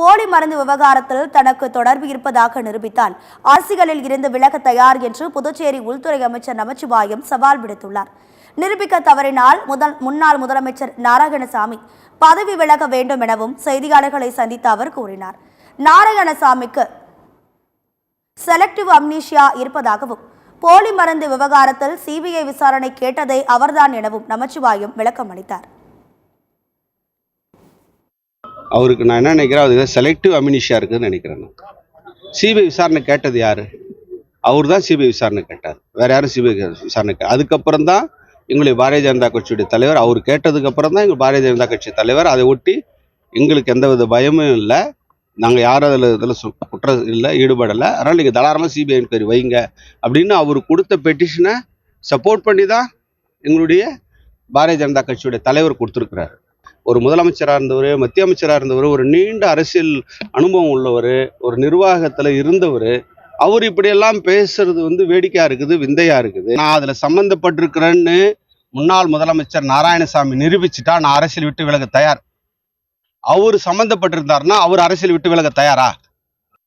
போலி மருந்து விவகாரத்தில் தனக்கு தொடர்பு இருப்பதாக நிரூபித்தால் அரசியலில் இருந்து விலக தயார் என்று புதுச்சேரி உள்துறை அமைச்சர் நமச்சிவாயம் சவால் விடுத்துள்ளார். நிரூபிக்க தவறினால் முன்னாள் முதலமைச்சர் நாராயணசாமி பதவி விலக வேண்டும் எனவும் செய்தியாளர்களை சந்தித்த அவர் கூறினார். நாராயணசாமிக்கு செலக்டிவ் அம்னீஷியா இருப்பதாகவும் போலி மருந்து விவகாரத்தில் சிபிஐ விசாரணை கேட்டதை அவர்தான் எனவும் நமச்சிவாயம் விளக்கம் அளித்தார். அவருக்கு நான் என்ன நினைக்கிறேன், அது செலக்டிவ் அம்னீஷியா இருக்குன்னு நினைக்கிறேன். சிபிஐ விசாரணை கேட்டது யாரு? அவர் தான் சிபிஐ விசாரணை கேட்டார், வேற யாரும் சிபிஐ விசாரணை. அதுக்கப்புறம் தான் எங்களுடைய பாரதிய ஜனதா கட்சியுடைய தலைவர், அவர் கேட்டதுக்கு அப்புறம் தான் எங்கள் பாரதிய ஜனதா கட்சி தலைவர். அதை ஒட்டி எங்களுக்கு எந்தவித பயமும் இல்லை, நாங்கள் யாரும் இதில் குற்றம் இல்லை, ஈடுபடலை. அதனால் நீங்கள் தாராளமாக சிபிஐ என்கொயரி வைங்க அப்படின்னு அவர் கொடுத்த பெட்டிஷனை சப்போர்ட் பண்ணி தான் எங்களுடைய பாரதிய ஜனதா கட்சியுடைய தலைவர் கொடுத்துருக்கிறார். ஒரு முதலமைச்சராக இருந்தவர், மத்திய அமைச்சராக இருந்தவர், ஒரு நீண்ட அரசியல் அனுபவம் உள்ளவர், ஒரு நிர்வாகத்தில் இருந்தவர். அவர் இப்படியெல்லாம் பேசுறது வேடிக்கையா இருக்குது, விந்தையா இருக்குது. நான் அதில் சம்மந்தப்பட்டிருக்கிறேன்னு முன்னாள் முதலமைச்சர் நாராயணசாமி நிரூபிச்சுட்டா நான் அரசியல் விட்டு விலக தயார். அவர் சம்மந்தப்பட்டிருந்தாருன்னா அவர் அரசியல் விட்டு விலக தயாரா?